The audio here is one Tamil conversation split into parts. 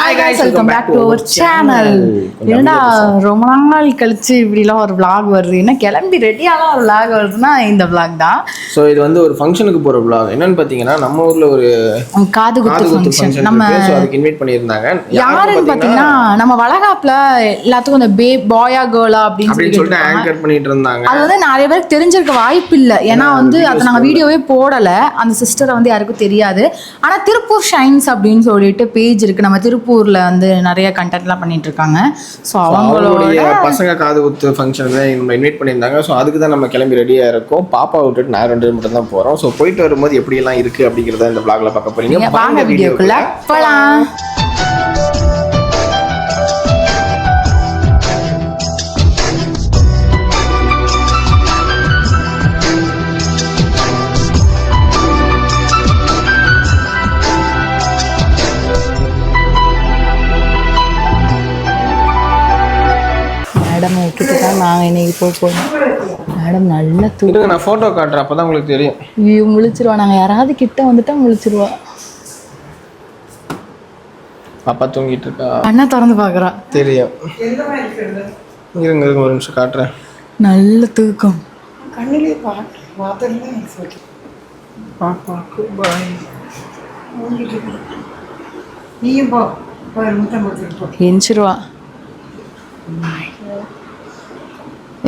Hi guys, welcome back to our channel. என்னடா ரொம்ப நாள் கழிச்சு இப்படிலாம் ஒரு vlog வருது. என்ன கிளம்பி ரெடியாலாம் ஒரு vlog வருதுன்னா இந்த vlog தான். ஸோ இது வந்து ஒரு ஃபங்க்ஷனுக்கு போகிற vlog. என்னன்னு பார்த்தீங்கன்னா நம்ம ஊரில் ஒரு காது குத்து ஃபங்க்ஷன் நம்ம அதுக்கு இன்வைட் பண்ணியிருந்தாங்க. யாருன்னு பார்த்தீங்கன்னா நம்ம வளகாப்புல எல்லாத்துக்கும் இந்த பாயா கேர்ளா அப்படின்னு சொல்லிட்டு ஆங்கர் பண்ணிட்டு இருந்தாங்க. அது வந்து நிறைய பேருக்கு தெரிஞ்சிருக்க வாய்ப்பு இல்லை. ஏன்னா வந்து அதை நாங்கள் வீடியோவே போடலை. அந்த சிஸ்டரை வந்து யாருக்கும் தெரியாது. ஆனால் திருப்பூர் ஷைன்ஸ் அப்படின்னு சொல்லிட்டு பேஜ் இருக்கு. நம்ம திருப்பூர்ல வந்து நிறைய கண்டென்ட்லாம் பண்ணிட்டு இருக்காங்க. ஸோ அவங்களுடைய பசங்க காது குத்து ஃபங்க்ஷனுக்கு நம்ம இன்வைட் பண்ணியிருந்தாங்க. ஸோ அதுக்கு தான் நம்ம கிளம்பி ரெடியாக இருக்கோம். பாப்பா விட்டுட்டு நான் 2 மட்டும் தான் போகிறோம். ஸோ போயிட்டு வரும்போது எப்படியெல்லாம் இருக்குது அப்படிங்கிறத இந்த vlogல பார்க்க போறீங்க. வாங்க வீடியோக்குள்ள போகலாம். மேடம் விட்டுட்டு தான் நாங்கள் இன்னைக்கு போகிறோம். மேடம் நல்லா தூக்கம். நான் ஃபோட்டோ காட்டுறேன், அப்போ தான் உங்களுக்கு தெரியும். ஐயோ முழிச்சிருவா. நாங்கள் யாராவது கிட்ட வந்துட்டா முழிச்சிருவா. பாப்பா தூங்கிட்டு இருக்கா. அண்ணா திறந்து பார்க்குறா. தெரியும். இருங்க ஒரு நிமிஷம் காட்டுறேன். நல்ல தூக்கம். கண்ணிலே பார்த்தேன். பாப்பாக்கு பாய். நீயும் போ, முத்தம் கொடுத்துட்டு போ. எஞ்சிருவா.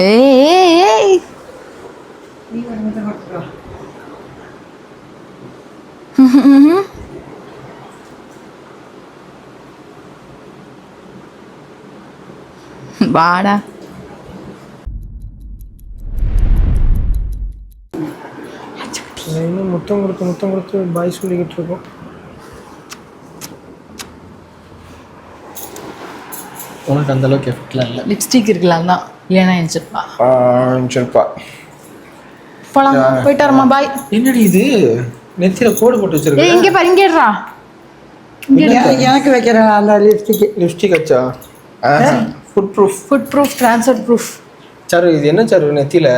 ஏய் நீ ஒரு முத்தம் கொடுத்துட்டு வாடா. இன்னும் முத்தம் கொடுத்து பாய் சொல்லிக்கிட்டு இருக்கோம். உனக்கு அந்த அளவுக்கு எஃபெக்ட்லாம் இல்லை. லிப்ஸ்டிக் இருக்கலாம் தான். இல்லைன்னா எஞ்சிருப்பா. போலாம், போயிட்டு வரமா. பாய். என்னடி இது நெத்தியில கோடு போட்டு வச்சிருக்க? இங்கே பாரு, இங்கேடா. எனக்கு வைக்கிறேன் அந்த லிப்ஸ்டிக் வச்சா food proof transfer proof. Charu இது என்ன சாரு நெத்தியில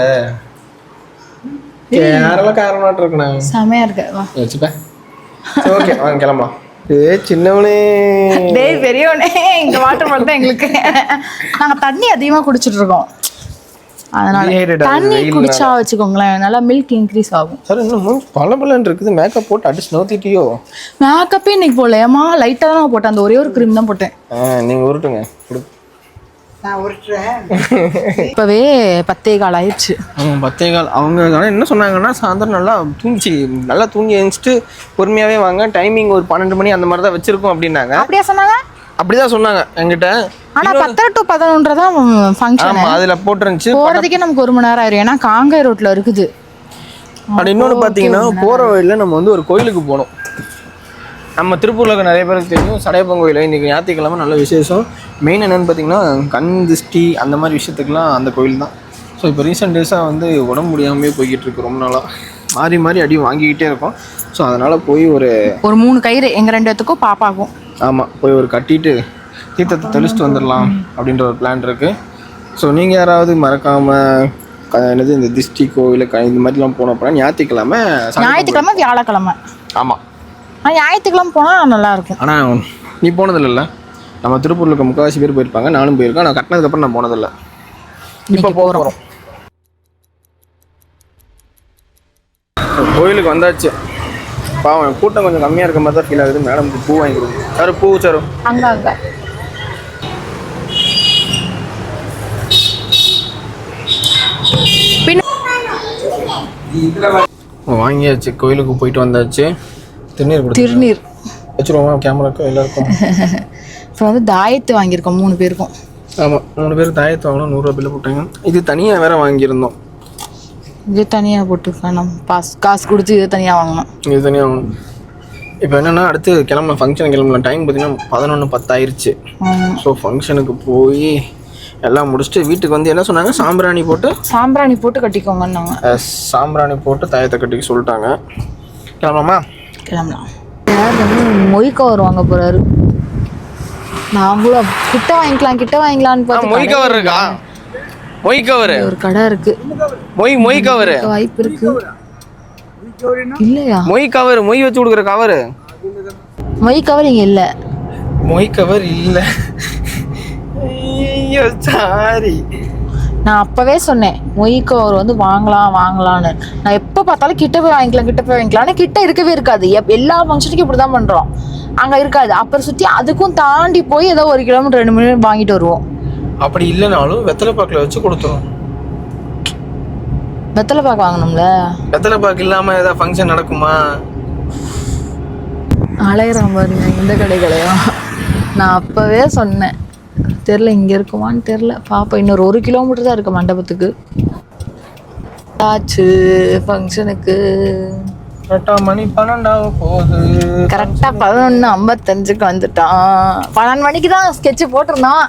யாரெல்லாம் காரணமாட்டு இருக்கணும். செமையா இருக்கு. வா வச்சுப்பேன். ஓகே வாங்க கிளம்பலாம். சின்னவனே டேய் பெரியவனே, இங்க வாட்டர் பாட்டில் தான் எங்களுக்கு. நாங்க தண்ணி அதிகமா குடிச்சிட்டு இருக்கோம். அதனால தண்ணி குடிச்சா வச்சுக்கோங்களேன் நல்லா மில்க் இன்க்ரீஸ் ஆகும். சார் இன்னும் பளபளன்னு இருக்குது. மேக்கப் போட்டு அடிச்சு நோத்திட்டியோ? மேக்கப்பே இன்னைக்கு போடல. ஏமா லைட்டாக தான் போட்டேன். அந்த ஒரே ஒரு க்ரீம் தான் போட்டேன். நீங்கள் உருட்டுங்க. நான் உருட்டுறேன். இப்போவே 10:15 ஆயிடுச்சு. 10:15. அவங்க என்ன சொன்னாங்கன்னா சாயந்தரம் நல்லா தூங்கி எழுந்துட்டு பொறுமையாகவே வாங்க, டைமிங் ஒரு 12 மணி அந்த மாதிரி தான் வச்சிருக்கோம் அப்படின்னாங்க. அப்படியா சொன்னாங்க? அப்படிதான் சொன்னாங்க என்கிட்ட. ஆனால் 10 to 11 தான் ஃபங்க்ஷன். அதில் போட்டுருந்துச்சு. போகிறதுக்கே நமக்கு 1 மணி நேரம் ஆயிரும். ஏன்னா காங்கை ரோட்டில் இருக்குது. அப்படி இன்னொன்று பார்த்தீங்கன்னா போகிற வழியில் நம்ம வந்து ஒரு கோயிலுக்கு போனோம். நம்ம திருப்பூரில் இருக்க நிறைய பேருக்கு தெரியும் சடையப்பன் கோயில். இன்றைக்கி ஞாயிற்றுக்கிழமை நல்ல விசேஷம். மெயின் என்னென்னு பார்த்தீங்கன்னா கண் திருஷ்டி அந்த மாதிரி விஷயத்துக்குலாம் அந்த கோயில் தான். ஸோ இப்போ ரீசெண்ட் டேஸாக வந்து உடம்பு முடியாமே போய்கிட்டு இருக்கு. ரொம்ப நாளாக மாறி அடி வாங்கிக்கிட்டே இருக்கோம். ஸோ அதனால் போய் ஒரு 3 கயிறு எங்கள் 2 பேத்துக்கும் பாப்பாகும். ஆமாம், போய் ஒரு கட்டிட்டு தீர்த்தத்தை தெளிச்சுட்டு வந்துடலாம் அப்படின்ற ஒரு பிளான் இருக்குது. ஸோ நீங்கள் யாராவது மறக்காமல் என்னது இந்த திருஷ்டி கோயில் இந்த மாதிரிலாம் போன போனால் ஞாயிற்றுக்கிழமை வியாழக்கிழமை. ஆமாம், ஞாயிற்றுக்கிழமை போனால் நல்லாயிருக்கும். ஆனால் நீ போனதில்லை. நம்ம திருப்பூரில் இருக்க முக்கால்வாசி பேர் போயிருப்பாங்க. நானும் போயிருக்கேன். நான் கட்டினதுக்கப்புறம் நான் போனதில்லை. இப்போ போகிறோம். கோயிலுக்கு வந்தாச்சு. பாவம் கூட்டம் கொஞ்சம் கம்மியாக இருக்க மாதிரி தான் ஃபீல் ஆகுது. மேடம் பூ வாங்கிடுது. சார் பூ சார் அங்கே வாங்கியாச்சு. கோயிலுக்கு போயிட்டு வந்தாச்சு. திருநீர் வச்சுருவோமா கேமராக்கும் எல்லாருக்கும். இப்போ வந்து தாயத்து வாங்கியிருக்கோம் 3 பேருக்கும். ஆமாம், 3 பேர் தாயத்து வாங்கணும். 100 ரூபா பில்லு போட்டாங்க. இது தனியாக வேற வாங்கியிருந்தோம். இது தனியாக போட்டு நம்ம காசு கொடுத்து இது தனியாக வாங்கணும். இது தனியாக வாங்கணும். இப்போ என்னென்னா அடுத்து ஃபங்க்ஷன் கிளம்பலாம். டைம் பார்த்தீங்கன்னா 11:10 ஆயிடுச்சு. ஸோ ஃபங்க்ஷனுக்கு போய் எல்லாம் முடிச்சுட்டு வீட்டுக்கு வந்து என்ன சொன்னாங்க, சாம்பிராணி போட்டு கட்டிக்கோங்கன்னாங்க. சாம்பிராணி போட்டு தாயத்தை கட்டிக்க சொல்லிட்டாங்க. கிளம்பலாமா? கிளம்பலாம். மொய் கவர் வாங்க போகிறாரு. நாங்களும் கிட்ட வாங்கிக்கலான்னு பார்த்தா மொய் கவர் இருக்கா? மொய் கவர் ஒரு கடை இருக்கு. மொய் கவர் வாய்ப்பு இருக்கு. இல்லையா? மொய் கவர், மொய் வச்சு கொடுக்குற கவர். மொய் கவர் இங்கே இல்லை. மொய் கவர் இல்லை. ஐயோ சாரி. நான் அப்பவே சொன்னேன் மொய்க்கு அவர் வந்து வாங்கலாம்னு. நான் எப்போ பார்த்தாலும் கிட்ட போய் வாங்கிக்கலாம் கிட்ட இருக்கவே இருக்காது. எல்லா ஃபங்க்ஷனுக்கும் இப்படி தான் பண்ணுறோம். அங்கே இருக்காது. அப்புறம் சுற்றி அதுக்கும் தாண்டி போய் ஏதோ 1 கிலோமீட்டர் 2 மணி வாங்கிட்டு வருவோம். அப்படி இல்லைனாலும் வெத்தலை பாக்கில் வச்சு கொடுத்துரும். வெத்தலை பாக்கு வாங்கணும்ல. வெத்தலை பாக்கு இல்லாமல் ஏதாவது ஃபங்க்ஷன் நடக்குமா? அலையிறான் பாருங்க இந்த கடைகளையும். நான் அப்பவே சொன்னேன் தெரில இங்கே இருக்குமான்னு தெரில. பாப்பா இன்னொரு 1 கிலோமீட்டர் தான் இருக்கு மண்டபத்துக்கு. ஆச்சு ஃபங்க்ஷனுக்கு கரெக்டாக மணி 12 போகுது. கரெக்டாக 11:55 வந்துட்டான். 12 மணிக்கு தான் ஸ்கெட்சு போட்டிருந்தான்.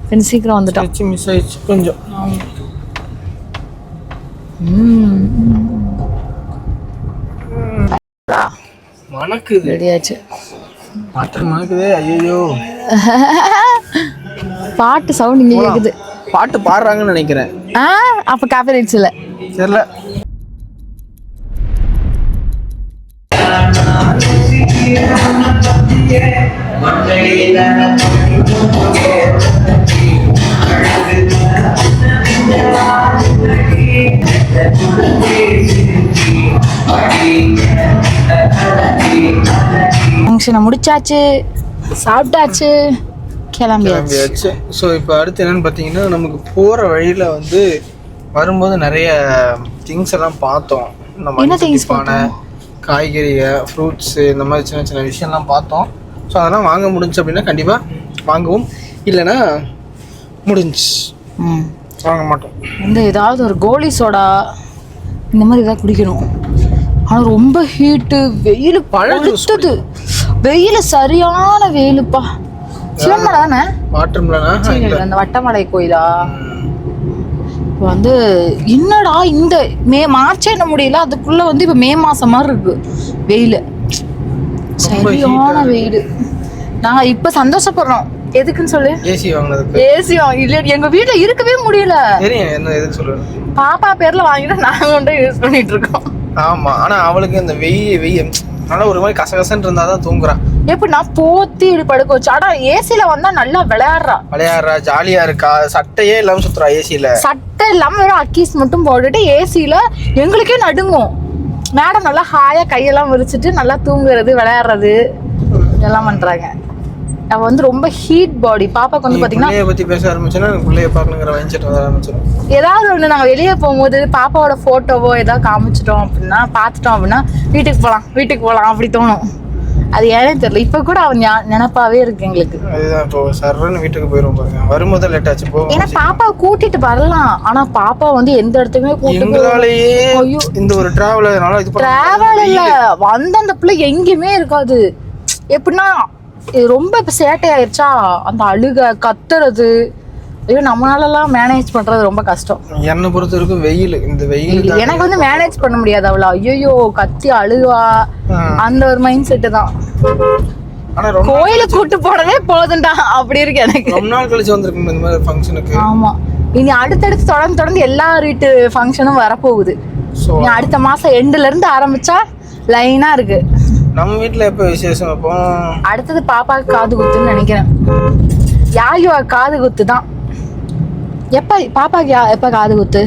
கொஞ்சம் சீக்கிரம் வந்துட்டான். மிஸ் ஆயிடுச்சு கொஞ்சம். மணக்குது. ரெடியாச்சு. பாட்டு மணக்குதே. ஐயோ பாட்டு சவுண்ட் இங்கே கேக்குது. பாட்டு பாடுறாங்கன்னு நினைக்கிறேன். அப்போ காப்பிரைட்ஸ் இல்லை. தெரியல. ஃபங்க்ஷனை முடிச்சாச்சு, சாப்பிட்டாச்சு, கிளம்பியாச்சு. ஸோ இப்போ அடுத்து என்னன்னு பார்த்தீங்கன்னா, நமக்கு போகிற வழியில் வந்து வரும்போது நிறைய திங்ஸ் எல்லாம் பார்த்தோம். என்ன things பார்த்தோம்? காய்கறிகள், ஃப்ரூட்ஸு, இந்த மாதிரி சின்ன சின்ன விஷயம்லாம் பார்த்தோம். ஸோ அதெல்லாம் வாங்க முடிஞ்சு அப்படின்னா கண்டிப்பாக வாங்குவோம். இல்லைன்னா முடிஞ்சு வாங்க மாட்டோம். வந்து ஏதாவது ஒரு கோலி சோடா இந்த மாதிரி ஏதாவது குடிக்கணும். ஆனால் ரொம்ப ஹீட்டு, வெயில் பழுத்தது. வெயில் சரியான வெயிலுப்பா. சிவன்மலை தானே? வாட்டர்மலனா? அந்த வட்டமலை கோயிலா? வந்து என்னடா இந்த மார்ச்சே என்ன முடியல, அதுக்குள்ள வந்து இப்ப மே மாசம் மாதிரி இருக்கு வெயில். சரியான வெயில். நாங்க இப்ப சந்தோஷப்படுறோம். எதுக்குன்னு சொல்லு? ஏசி வாங்கினதுக்கு. ஏசி இல்ல எங்க வீட்டுல இருக்கவே முடியல. தெரியும் என்ன எதுக்கு சொல்லுவேன். பாப்பா பேர்ல வாங்கிட்டு நாங்க கொண்டு யூஸ் பண்ணிட்டு இருக்கோம். ஆமா, ஆனா அவளுக்கு இந்த வெயில் நல்லா ஒரு மாதிரி கசகசன்னு இருந்தாதான் தூங்குறான். எப்படி நான் போத்தி இப்படி படுக்க வச்சு. ஆனா ஏசில வந்தா நல்லா விளையாடுறா, ஜாலியா இருக்கா. சட்டையே இல்லாம சுத்துறா ஏசில. சட்டை இல்லாம வெறும் அக்கீஸ் மட்டும் போட்டுட்டு ஏசில எங்களுக்கே நடுங்கும். மேடம் நல்லா ஹாயா கையெல்லாம் விரிச்சிட்டு நல்லா தூங்குறது, விளையாடுறது இதெல்லாம் பண்றாங்க. அவ வந்து ரொம்ப ஹீட் பாடி. பாப்பாக்கு வந்து பாத்தீங்கன்னா பிள்ளைய பத்தி பேச ஆரம்பிச்சோன்னா பிள்ளைய பாக்கணுங்கிற வயசுட்டு வர ஆரம்பிச்சிடும். ஏதாவது ஒண்ணு நாங்க வெளியே போகும்போது பாப்பாவோட போட்டோவோ ஏதாவது காமிச்சிட்டோம் அப்படின்னா, பாத்துட்டோம் அப்படின்னா வீட்டுக்கு போலாம் அப்படி தோணும். அது ஏனே தெரியல. இப்ப கூட அவன் நினைப்பாவே இருக்கு எங்களுக்கு. அதுதான் இப்போ சர்வன்னு வீட்டுக்கு போயிரும் பாருங்க. வரும்போது லேட் ஆச்சு போகும். ஏன்னா பாப்பாவை கூட்டிட்டு வரலாம். ஆனா பாப்பா வந்து எந்த இடத்துக்குமே எங்களாலேயே இந்த ஒரு டிராவல் இல்ல வந்து அந்த பிள்ளை எங்கேயுமே இருக்காது. எப்படின்னா ரொம்ப இப்ப சேட்டை ஆயிடுச்சா, அந்த அழுக கத்துறது, ஐயோ நம்மளாலலாம் மேனேஜ் பண்றது ரொம்ப கஷ்டம். என்னை பொறுத்த வரைக்கும் வெயில், இந்த வெயில் எனக்கு வந்து மேனேஜ் பண்ண முடியாது. அவ்வளோ ஐயோ கத்தி அழுவா, அந்த ஒரு மைண்ட் செட்டு தான். ஆனா கோயிலுக்கு கூட்டு போனதே போதுண்டா அப்படி இருக்கு எனக்கு. ரொம்ப நாள் கழிச்சு வந்திருக்கும் இந்த மாதிரி ஃபங்க்ஷனுக்கு. ஆமா, இனி அடுத்தடுத்து தொடர்ந்து எல்லா வீட்டு ஃபங்க்ஷனும் வரப்போகுது. அடுத்த மாசம் எண்டுல இருந்து ஆரம்பிச்சா லைனா இருக்கு. நம்ம வீட்டுல எப்ப விசேஷம் வைப்போம்? அடுத்தது பாப்பாக்கு காது குத்துன்னு நினைக்கிறேன். யாயோ காது குத்து தான். பாப்பாக்கு எப்ப காது குத்து?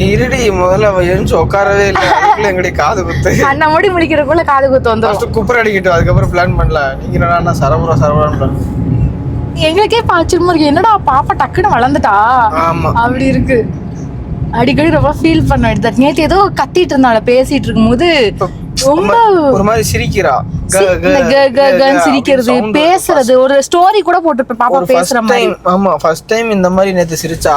இருடி, முதல்ல அவ எழுந்து உட்காரவே இல்லை. எங்களுடைய காது குத்து அண்ணா முடி முடிக்கிறதுக்குள்ள காது குத்து வந்துடும். குப்பர் அடிக்கிட்டோம். அதுக்கப்புறம் பிளான் பண்ணலாம். நீங்க என்ன சரபரா எங்களுக்கே ஆச்சரியமா இருக்கு. என்னடா பாப்பா டக்குன்னு வளர்ந்துட்டா அப்படி இருக்கு. அடிக்கடி ரொம்ப ஃபீல் பண்ண வேண்டியது. நேற்று ஏதோ கத்திட்டு இருந்தால பேசிட்டு இருக்கும்போது ரொம்ப ஒரு மாதிரி சிரிக்கிறா. சிரிக்கிறது, பேசுறது, ஒரு ஸ்டோரி கூட போட்டு பாப்பா பேசுற மாதிரி. ஆமா, ஃபர்ஸ்ட் டைம் இந்த மாதிரி நேத்து சிரிச்சா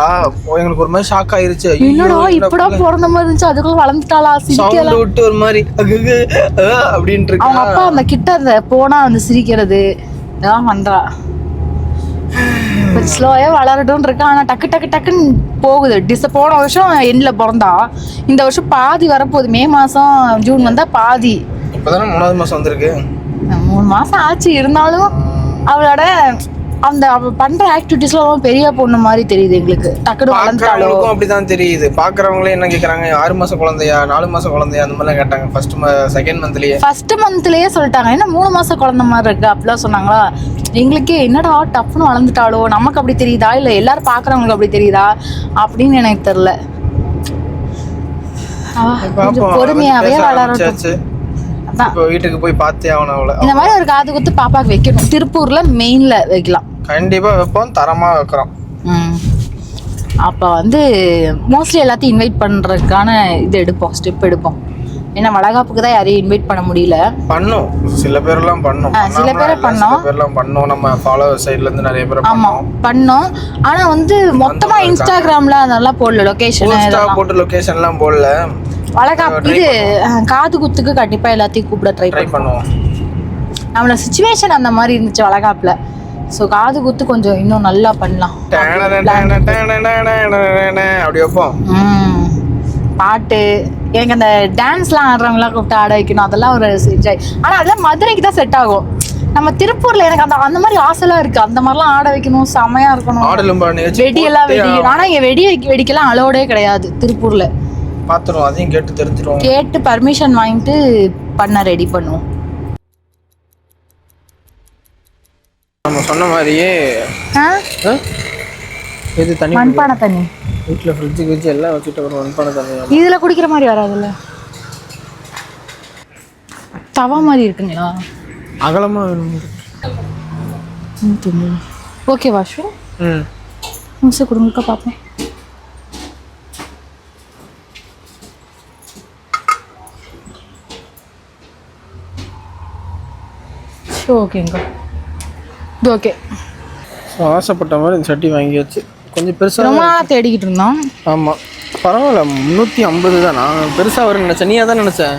எங்களுக்கு ஒரு மாதிரி ஷாக் ஆயிருச்சு. என்னடா இப்படா பிறந்த மாதிரி இருந்துச்சு, அதுக்குள்ள வளர்ந்துட்டாளா, சிரிக்கல விட்டு ஒரு மாதிரி அப்படின்ட்டு இருக்கு. அவங்க அப்பா அந்த கிட்ட போனா வந்து சிரிக்கிறது இதெல்லாம் பண்றா. ஸ்லோயா வளரட்டும் இருக்கா. ஆனா டக்குன்னு போகுது. போன வருஷம் எண்ட்ல பிறந்தா, இந்த வருஷம் பாதி வரப்போகுது. மே மாசம் ஜூன் வந்தா பாதி. இப்பதானே 3வது மாசம் வந்திருக்கு. 3 மாசம் ஆச்சு. இருந்தாலும் அவளோட அந்த அவ பண்ற ஆக்டிவிட்டிஸ்லாம் பெரிய பொண்ணு மாதிரி தெரியுது எங்களுக்கு. டக்குனு வளர்ந்துட்டாலும் அப்படிதான் தெரியுது. பாக்குறவங்களே என்ன கேக்குறாங்க, 6 மாசம் குழந்தையா 4 மாசம் குழந்தையா அந்த மாதிரிலாம் கேட்டாங்க. ஃபர்ஸ்ட் மந்த்லயே சொல்லிட்டாங்க. ஏன்னா 3 மாசம் குழந்தை மாதிரி இருக்கு அப்படிலாம் சொன்னாங்களா. எங்களுக்கே என்னடா டப்புன்னு வளர்ந்துட்டாலோ, நமக்கு அப்படி தெரியுதா இல்லை எல்லாரும் பார்க்குறவங்களுக்கு அப்படி தெரியுதா அப்படின்னு எனக்கு தெரில. கொஞ்சம் பொறுமையாவே வளரட்டும். இப்போ வீட்டுக்கு போய் பார்த்தே ஆகணும் அவளை. இந்த மாதிரி ஒரு காது குத்து பாப்பாக்கு வைக்கணும். திருப்பூர்ல மெயின்ல வைக்கலாம். கண்டிப்பா வைப்போம், தரமா வைக்கிறோம். அப்போ வந்து மோஸ்ட்லி எல்லாத்தையும் இன்வைட் பண்றதுக்கான இது எடுப்போம், ஸ்டெப் எடுப்போம். ஏன்னா வளகாப்புக்கு தான் யாரையும் இன்வைட் பண்ண முடியல. பண்ணோம், சில பேர்லாம் பண்ணோம், சில பேரை பண்ணோம், சில பேர்லாம் பண்ணோம். நம்ம ஃபாலோவர் சைடுல இருந்து நிறைய பேர் பண்ணோம். ஆனா வந்து மொத்தமா இன்ஸ்டாகிராம்ல அதெல்லாம் போடல, லொகேஷன் போட்டு லொகேஷன்லாம் போடல. வளகாப்பு இது காது குத்துக்கு கண்டிப்பா எல்லாத்தையும் கூப்பிட ட்ரை பண்ணுவோம். நம்மளோட சிச்சுவேஷன் அந்த மாதிரி இருந்துச்சு வளகாப்புல. ஸோ காது குத்து கொஞ்சம் இன்னும் நல்லா பண்ணலாம். அப்படி வைப்போம். பாட்டு, எனக்கு அந்த டான்ஸ்லாம் ஆடுறவங்களாம் கூப்பிட்டு ஆட வைக்கணும், அதெல்லாம் ஒரு என்ஜாய். ஆனால் அதெல்லாம் மதுரைக்கு தான் செட் ஆகும். நம்ம திருப்பூர்ல எனக்கு அந்த மாதிரி ஆசைலாம் இருக்கு. அந்த மாதிரிலாம் ஆட வைக்கணும், செமையா இருக்கணும். வெடியெல்லாம் வெடிக்கணும். ஆனால் இங்கே வெடிக்கலாம் அலோடே கிடையாது திருப்பூர்ல. பார்த்துருவோம், அதையும் கேட்டு தெரிஞ்சிருவோம். கேட்டு பர்மிஷன் வாங்கிட்டு பண்ண ரெடி பண்ணுவோம். நம்ம சொன்ன மாதிரியே இது தண்ணி, மண்பானை தண்ணி வீட்டில் ஃப்ரிட்ஜு கிட்ஜு எல்லாம் வச்சுட்டு ஒரு மண்பானை தண்ணி. இதில் குடிக்கிற மாதிரி வராதுல்ல, தவா மாதிரி இருக்குங்களா? அகலமாக வேணும். ஓகே வாஷு, நிமிஷம் கொடுங்க பார்ப்போம். ஓகேங்க, இது ஓகே. ஆசைப்பட்ட மாதிரி இந்த சட்டி வாங்கியாச்சு. கொஞ்சம் பெருசாக ரொம்ப நாளாக தேடிக்கிட்டு இருந்தோம். ஆமாம், பரவாயில்ல. 350 தான். நான் பெருசாக வரும்னு நினச்சேன், நீ அதான் நினச்சேன்.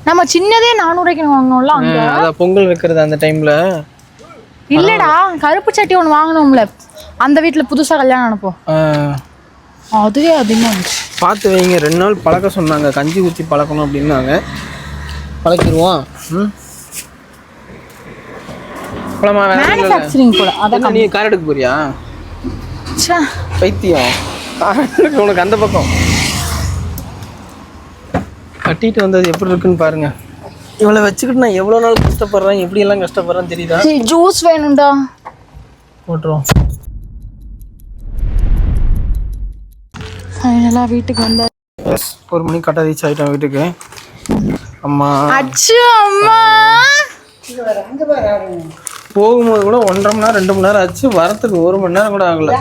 நம்ம சின்னதே 400 வாங்கினோம்ல அங்கே. அதான் பொங்கல் வைக்கிறது அந்த டைமில். இல்லைடா, கருப்பு சட்டி ஒன்று வாங்கினோம்ல அந்த வீட்டில் புதுசாக கல்யாணம் அனுப்போம், அதுவே அதிகமாக இருந்துச்சு. பார்த்து வைங்க, 2 நாள் பழக்க சொன்னாங்க, கஞ்சி ஊற்றி பழக்கணும் அப்படின்னாங்க. பழக்கிடுவோம். மேனுஃபேக்சரிங் போல. அதான் நீ கார் எடுக்க போறியா? பைத்தியம், உனக்கு அந்த பக்கம் கட்டிட்டு வந்தது எப்படி இருக்குன்னு பாருங்க. இவளை வச்சுக்கிட்டு நான் எவ்வளோ நாள் கஷ்டப்படுறேன், எப்படி எல்லாம் கஷ்டப்படுறேன் தெரியுதா? ஜூஸ் வேணும்டா, போட்டுருவோம். ஃபைனலாக வீட்டுக்கு வந்தா 1 மணி கரெக்டாக ரீச் ஆகிட்டோம் வீட்டுக்கு. அம்மா அச்சு அம்மா போகும்போது கூட 1.5 மணி நேரம் 2 மணி நேரம் ஆச்சு, வரத்துக்கு 1 மணி நேரம் கூட ஆகல.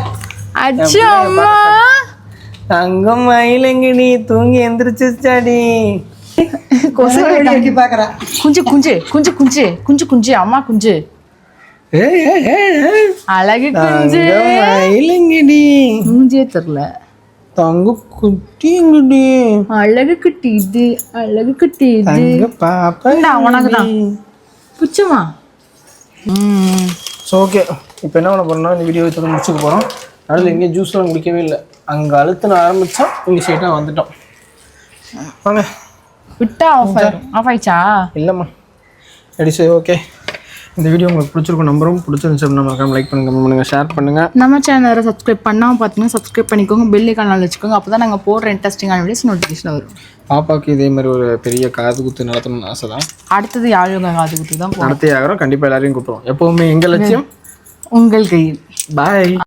அச்சு அம்மா தங்கம் மயிலங்கடி தூங்கி எந்திரிச்சிச்சாடி. குஞ்சு குஞ்சு குஞ்சு குஞ்சு குஞ்சு குஞ்சு அம்மா குஞ்சு அழகு குஞ்சு மயிலங்கடி. மூஞ்சியே தெரியல. தங்க குட்டி எங்கடி? அழகு குட்டி இது, அழகு குட்டி இது. பாப்பா உனக்கு தான் பிடிச்சுமா? ஸோ ஓகே, இப்போ என்ன பண்ண போறோம்னா இந்த வீடியோ வச்சு முடிச்சுக்க போகிறோம். அதில் எங்கேயும் ஜூஸ்லாம் குடிக்கவே இல்லை. அங்கே அழுத்தின ஆரம்பித்தோம், இங்கே ஸ்ட்ரெயிட்டாக வந்துட்டோம். வாங்க விட்டா ஆஃப் ஆயிடுச்சா? இல்லைம்மா, ரெடி. சரி ஓகே, இந்த வீடியோ உங்களுக்கு பிடிச்சிருக்கும் நம்பரும். பிடிச்சிருந்துச்சு அப்படின்னா மறக்காம லைக் பண்ணுங்க, கமெண்ட் பண்ணுங்க, ஷேர் பண்ணுங்க. நம்ம சேனலை சப்ஸ்கிரைப் பண்ணாமல் பார்த்தீங்கன்னா சப்ஸ்கிரைப் பண்ணிக்கோங்க, பெல் ஐகான் வச்சுக்கோங்க. அப்போ தான் நாங்கள் போடுற இன்ட்ரெஸ்டிங்கான வீடியோஸ் நோட்டிஃபிகேஷன் வரும். பாப்பாவுக்கு இதே மாதிரி ஒரு பெரிய காது குத்து நடத்தணும்னு ஆசை தான். அடுத்தது யாரும் காது குத்து தான் நடத்தி ஆகிறோம். கண்டிப்பாக எல்லாரையும் கூப்பிடுவோம். எப்போவுமே எங்கள் லட்சியம் உங்கள் கையில். பாய்.